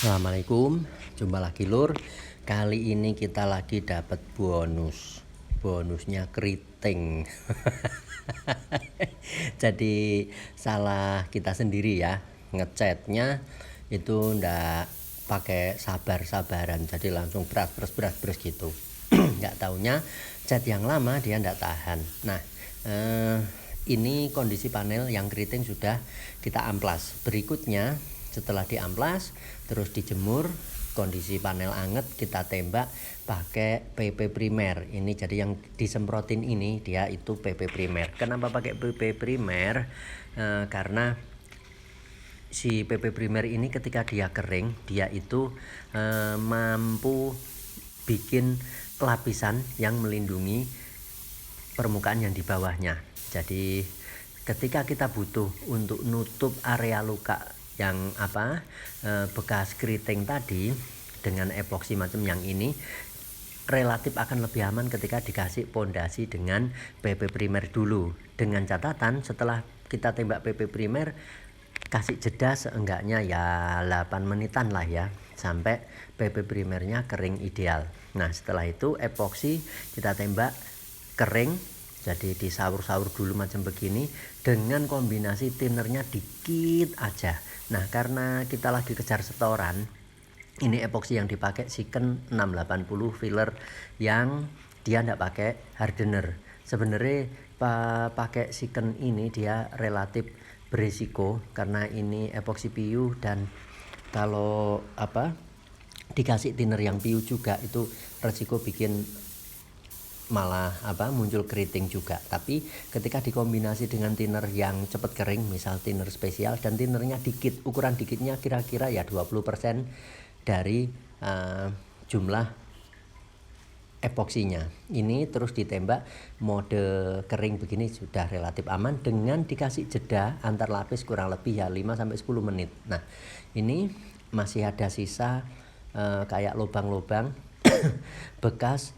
Assalamualaikum, jumpa lagi lur. Kali ini kita lagi dapat bonusnya keriting. Jadi salah kita sendiri ya, ngechatnya itu ndak pakai sabar-sabaran, jadi langsung beras gitu. Nggak taunya chat yang lama dia ndak tahan. Nah, ini kondisi panel yang keriting sudah kita amplas. Berikutnya setelah diamplas terus dijemur, kondisi panel anget, kita tembak pakai PP primer. Ini jadi yang disemprotin ini dia itu PP primer. Kenapa pakai PP primer? Karena si PP primer ini ketika dia kering, dia itu mampu bikin lapisan yang melindungi permukaan yang di bawahnya. Jadi ketika kita butuh untuk nutup area luka yang bekas keriting tadi dengan epoksi macam yang ini, relatif akan lebih aman ketika dikasih pondasi dengan PP primer dulu. Dengan catatan setelah kita tembak PP primer, kasih jeda seenggaknya ya 8 menitan lah ya, sampai PP primernya kering ideal. Nah setelah itu epoksi kita tembak kering, jadi disaur-saur dulu macam begini dengan kombinasi tinernya dikit aja. Nah karena kita lagi kejar setoran, ini epoksi yang dipakai Siken 680 filler yang dia tidak pakai hardener. Sebenarnya pakai Siken ini dia relatif berisiko karena ini epoksi PU, dan kalau dikasih thinner yang PU juga itu resiko bikin malah muncul keriting juga. Tapi ketika dikombinasi dengan thinner yang cepat kering, misal thinner spesial dan thinnernya dikit, ukuran dikitnya kira-kira ya 20% dari jumlah epoksinya, ini terus ditembak mode kering begini sudah relatif aman dengan dikasih jeda antar lapis kurang lebih ya 5-10 menit. Nah ini masih ada sisa kayak lubang-lubang bekas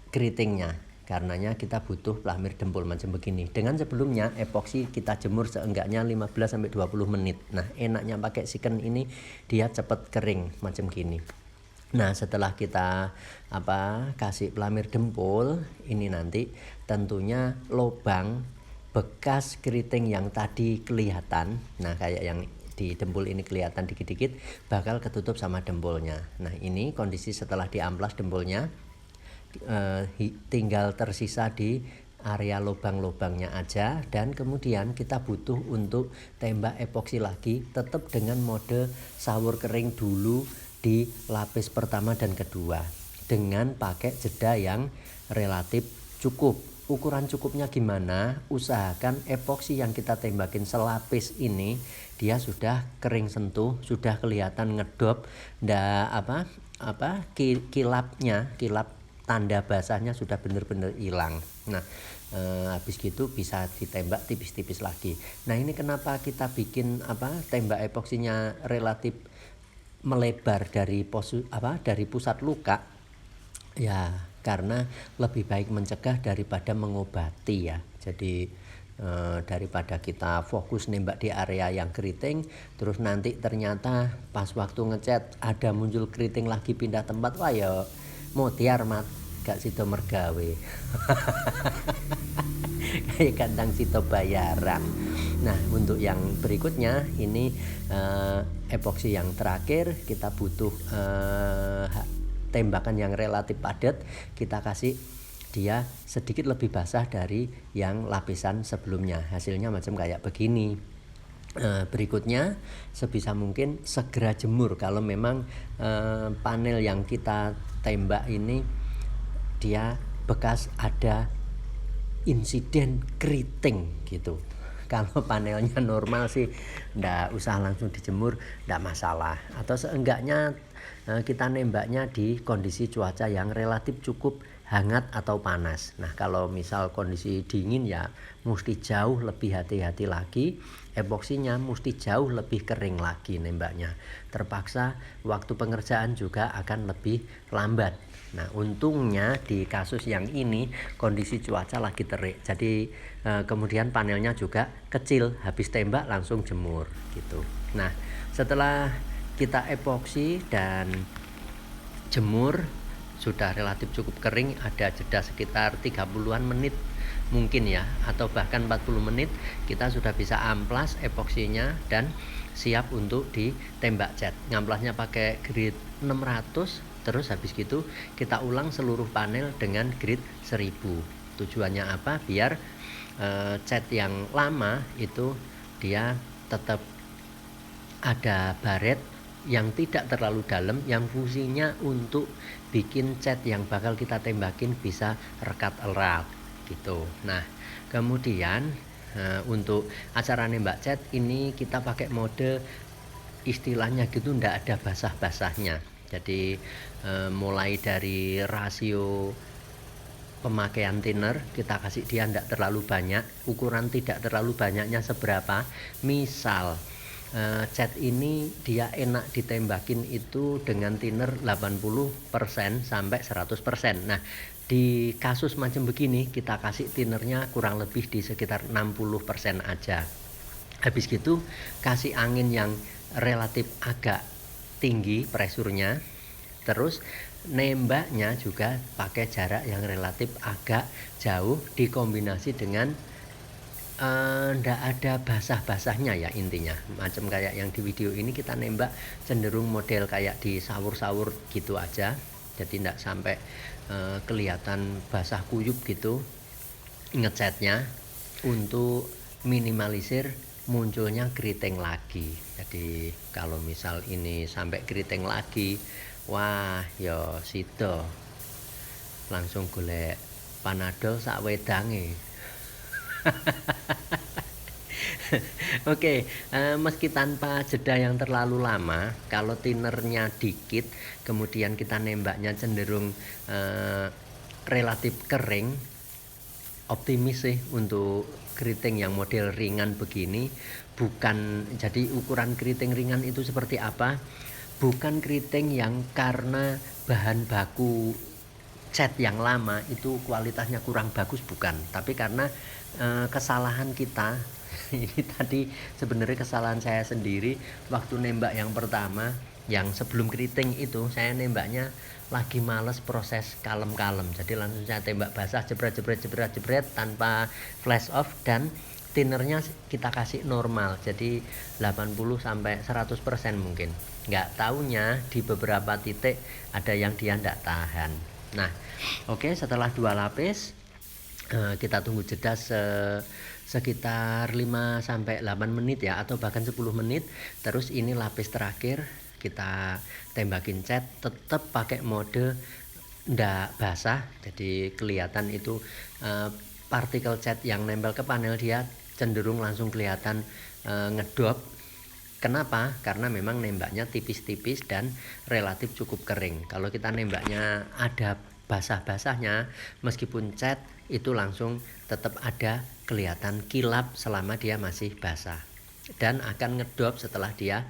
keritingnya, karenanya kita butuh plamir dempul macam begini. Dengan sebelumnya epoksi kita jemur seenggaknya 15-20 menit. Nah enaknya pakai Siken ini dia cepat kering macam gini. Nah setelah kita kasih plamir dempul ini, nanti tentunya lubang bekas keriting yang tadi kelihatan, nah kayak yang di dempul ini kelihatan dikit-dikit, bakal ketutup sama dempulnya. Nah ini kondisi setelah diamplas dempulnya, tinggal tersisa di area lubang-lubangnya aja, dan kemudian kita butuh untuk tembak epoksi lagi, tetap dengan mode saur kering dulu di lapis pertama dan kedua dengan pakai jeda yang relatif cukup. Ukuran cukupnya gimana? Usahakan epoksi yang kita tembakin selapis ini dia sudah kering sentuh, sudah kelihatan ngedop, kilap tanda basahnya sudah benar-benar hilang. Nah habis gitu bisa ditembak tipis-tipis lagi. Nah ini kenapa kita bikin tembak epoksinya relatif melebar dari pusat luka ya, karena lebih baik mencegah daripada mengobati ya. Jadi daripada kita fokus nembak di area yang keriting, terus nanti ternyata pas waktu ngechat ada muncul keriting lagi pindah tempat, wah ya mutiar mat gak sido mergawe. Kayak kandang sido bayaran. Nah untuk yang berikutnya ini epoksi yang terakhir, kita butuh tembakan yang relatif padat, kita kasih dia sedikit lebih basah dari yang lapisan sebelumnya. Hasilnya macam kayak begini. Berikutnya sebisa mungkin segera jemur kalau memang panel yang kita tembak ini dia bekas ada insiden keriting gitu. Kalau panelnya normal sih ndak usah langsung dijemur, ndak masalah. Atau seenggaknya kita nembaknya di kondisi cuaca yang relatif cukup hangat atau panas. Nah kalau misal kondisi dingin ya mesti jauh lebih hati-hati lagi, epoksinya mesti jauh lebih kering lagi nembaknya. Terpaksa waktu pengerjaan juga akan lebih lambat. Nah untungnya di kasus yang ini kondisi cuaca lagi terik, jadi kemudian panelnya juga kecil, habis tembak langsung jemur gitu. Nah setelah kita epoksi dan jemur, sudah relatif cukup kering, ada jeda sekitar 30-an menit mungkin ya, atau bahkan 40 menit kita sudah bisa amplas epoksinya dan siap untuk ditembak cat. Ngamplasnya pakai grit 600, terus habis gitu kita ulang seluruh panel dengan grit 1000. Tujuannya apa? Biar cat yang lama itu dia tetap ada baret yang tidak terlalu dalam, yang fungsinya untuk bikin cat yang bakal kita tembakin bisa rekat erat gitu. Nah, kemudian untuk acara nembak cat ini kita pakai mode istilahnya gitu, ndak ada basah-basahnya. Jadi mulai dari rasio pemakaian thinner kita kasih dia ndak terlalu banyak, ukuran tidak terlalu banyaknya seberapa. Misal cat ini dia enak ditembakin itu dengan thinner 80% sampai 100%. Nah, di kasus macam begini kita kasih thinnernya kurang lebih di sekitar 60% aja. Habis gitu kasih angin yang relatif agak tinggi presurnya. Terus nembaknya juga pakai jarak yang relatif agak jauh, dikombinasi dengan ndak ada basah-basahnya ya intinya. Macam kayak yang di video ini kita nembak cenderung model kayak di sawur-sawur gitu aja. Jadi ndak sampai kelihatan basah kuyup gitu ngecatnya, untuk minimalisir munculnya keriting lagi. Jadi kalau misal ini sampai keriting lagi, wah yo sido langsung golek panadol sak wedange. Oke, meski tanpa jeda yang terlalu lama, kalau thinnernya dikit, kemudian kita nembaknya cenderung relatif kering, optimis sih untuk keriting yang model ringan begini. Bukan, jadi ukuran keriting ringan itu seperti apa? Bukan keriting yang karena bahan baku cat yang lama itu kualitasnya kurang bagus, bukan, tapi karena kesalahan kita. Ini tadi sebenarnya kesalahan saya sendiri waktu nembak yang pertama, yang sebelum keriting itu saya nembaknya lagi males proses kalem-kalem, jadi langsung saya tembak basah, jebret tanpa flash off, dan thinnernya kita kasih normal, jadi 80 sampai 100% mungkin. Nggak taunya di beberapa titik ada yang dia nggak tahan. Nah, oke, setelah 2 lapis kita tunggu jeda sekitar 5 sampai 8 menit ya, atau bahkan 10 menit. Terus ini lapis terakhir kita tembakin cat, tetap pakai mode ndak basah, jadi kelihatan itu partikel cat yang nempel ke panel dia cenderung langsung kelihatan ngedop. Kenapa? Karena memang nembaknya tipis-tipis dan relatif cukup kering. Kalau kita nembaknya ada basah-basahnya, meskipun cat itu langsung tetap ada kelihatan kilap selama dia masih basah, dan akan ngedop setelah dia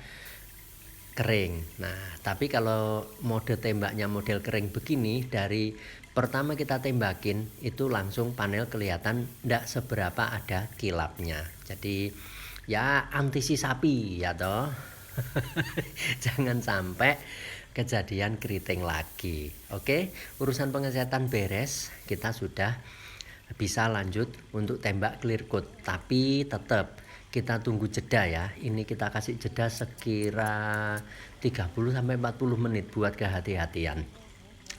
kering. Nah, tapi kalau mode tembaknya model kering begini, dari pertama kita tembakin itu langsung panel kelihatan ndak seberapa ada kilapnya. Jadi ya antisi sapi ya toh. Jangan sampai kejadian keriting lagi. Oke, urusan pengecatan beres, kita sudah bisa lanjut untuk tembak clear coat. Tapi tetap kita tunggu jeda ya. Ini kita kasih jeda sekira 30 sampai 40 menit buat kehati-hatian.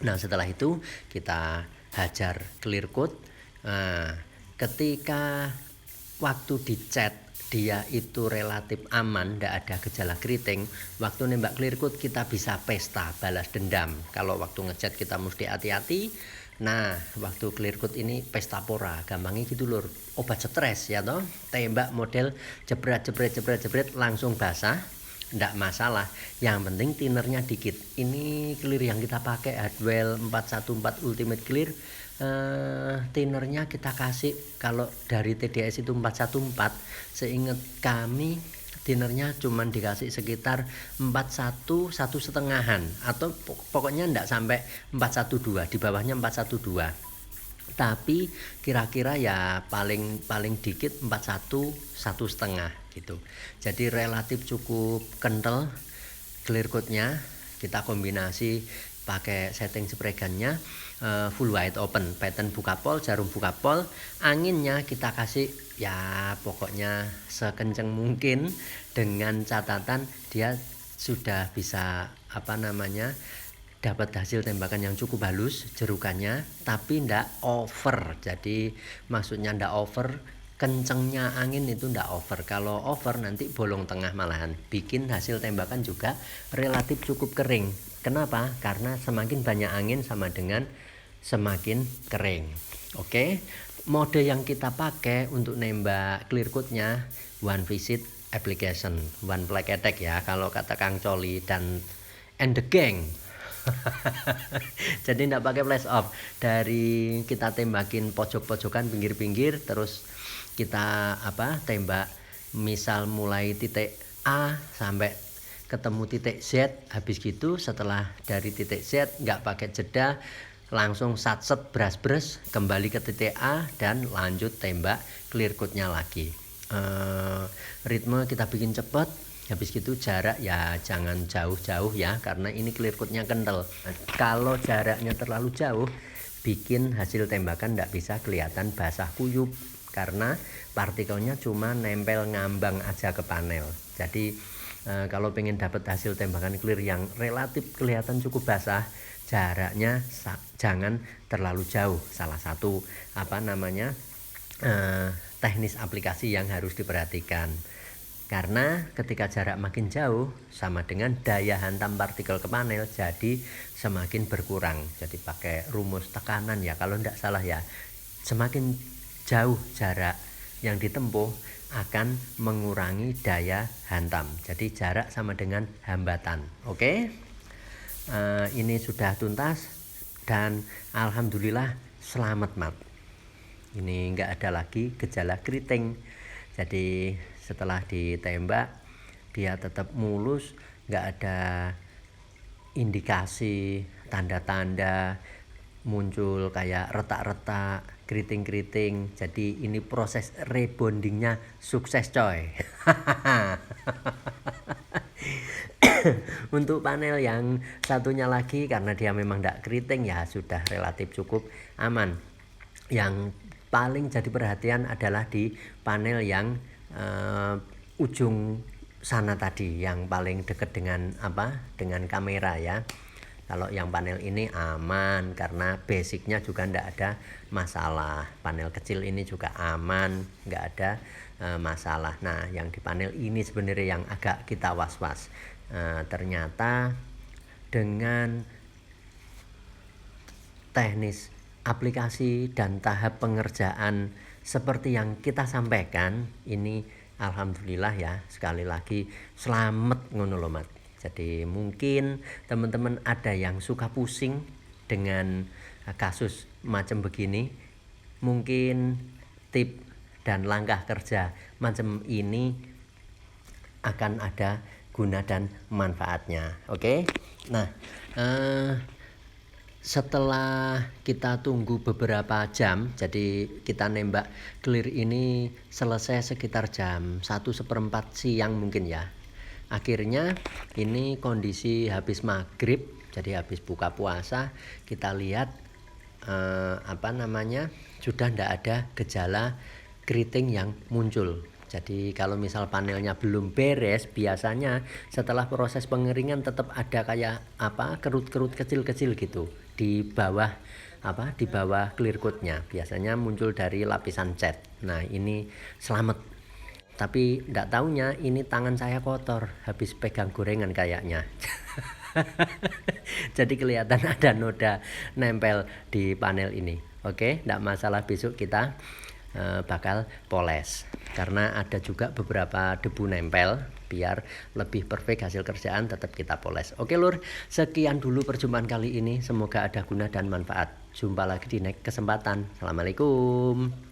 Nah, setelah itu kita hajar clear coat. Nah, ketika waktu dicat dia itu relatif aman, tidak ada gejala keriting, waktu nembak clear coat kita bisa pesta balas dendam. Kalau waktu ngecat kita mesti hati-hati. Nah, waktu clear coat ini pesta pora, gampangnya gitu lur, obat stres ya toh. Tembak model jebret langsung basah, ndak masalah. Yang penting thinnernya dikit. Ini clear yang kita pakai Hardwell 414 Ultimate Clear. Thinnernya kita kasih, kalau dari TDS itu 414, seingat kami thinnernya cuman dikasih sekitar 41 1,5-an, atau pokoknya enggak sampai 412, di bawahnya 412. Tapi kira-kira ya paling dikit 41 1,5 gitu. Jadi relatif cukup kental clear coat-nya kita kombinasi pakai setting spray gun-nya full wide open, pattern buka pol, jarum buka pol. Anginnya kita kasih ya pokoknya sekenceng mungkin, dengan catatan dia sudah bisa dapat hasil tembakan yang cukup halus jerukannya, tapi ndak over. Jadi maksudnya ndak over, kencengnya angin itu ndak over. Kalau over nanti bolong tengah, malahan bikin hasil tembakan juga relatif cukup kering. Kenapa? Karena semakin banyak angin sama dengan semakin kering. Oke, mode yang kita pakai untuk nembak clear coat-nya one visit application, one flag attack ya, kalau kata Kang Coli dan the gang. Jadi tidak pakai flash off, dari kita tembakin pojok-pojokan, pinggir-pinggir, terus kita tembak misal mulai titik A sampai ketemu titik Z, habis gitu setelah dari titik Z nggak pakai jeda, langsung satset bras-bras kembali ke titik A dan lanjut tembak clear coat-nya lagi. Ritme kita bikin cepat, habis gitu jarak ya jangan jauh-jauh ya, karena ini clear coat-nya kental. Kalau jaraknya terlalu jauh bikin hasil tembakan nggak bisa kelihatan basah kuyup, karena partikelnya cuma nempel ngambang aja ke panel. Jadi kalau pengen dapat hasil tembakan clear yang relatif kelihatan cukup basah, jaraknya jangan terlalu jauh. Salah satu teknis aplikasi yang harus diperhatikan, karena ketika jarak makin jauh sama dengan daya hantam partikel ke panel jadi semakin berkurang. Jadi pakai rumus tekanan ya kalau tidak salah ya, semakin jauh jarak yang ditempuh akan mengurangi daya hantam. Jadi jarak sama dengan hambatan. Oke, ini sudah tuntas dan alhamdulillah selamat mat. Ini enggak ada lagi gejala keriting. Jadi setelah ditembak dia tetap mulus, enggak ada indikasi tanda-tanda muncul kayak retak-retak, keriting-keriting. Jadi ini proses rebondingnya sukses coy. Untuk panel yang satunya lagi, karena dia memang tidak keriting ya sudah relatif cukup aman. Yang paling jadi perhatian adalah di panel yang ujung sana tadi, yang paling dekat dengan dengan kamera ya. Kalau yang panel ini aman karena basicnya juga tidak ada masalah. Panel kecil ini juga aman, nggak ada masalah. Nah, yang di panel ini sebenarnya yang agak kita was-was. Ternyata dengan teknis aplikasi dan tahap pengerjaan seperti yang kita sampaikan, ini alhamdulillah ya, sekali lagi selamat ngono lho mat. Jadi mungkin teman-teman ada yang suka pusing dengan kasus macam begini, mungkin tip dan langkah kerja macam ini akan ada guna dan manfaatnya. Oke. Nah, setelah kita tunggu beberapa jam, jadi kita nembak clear ini selesai sekitar jam 1:15 siang mungkin ya. Akhirnya ini kondisi habis maghrib, jadi habis buka puasa, kita lihat sudah tidak ada gejala keriting yang muncul. Jadi kalau misal panelnya belum beres, biasanya setelah proses pengeringan tetap ada kayak kerut-kerut kecil-kecil gitu di bawah di bawah clear coat-nya. Biasanya muncul dari lapisan cat. Nah, ini selamat. Tapi tidak taunya ini tangan saya kotor habis pegang gorengan kayaknya. Jadi kelihatan ada noda nempel di panel ini. Oke, tidak masalah, besok kita bakal poles. Karena ada juga beberapa debu nempel, biar lebih perfect hasil kerjaan tetap kita poles. Oke lur, sekian dulu perjumpaan kali ini. Semoga ada guna dan manfaat. Jumpa lagi di next kesempatan. Assalamualaikum.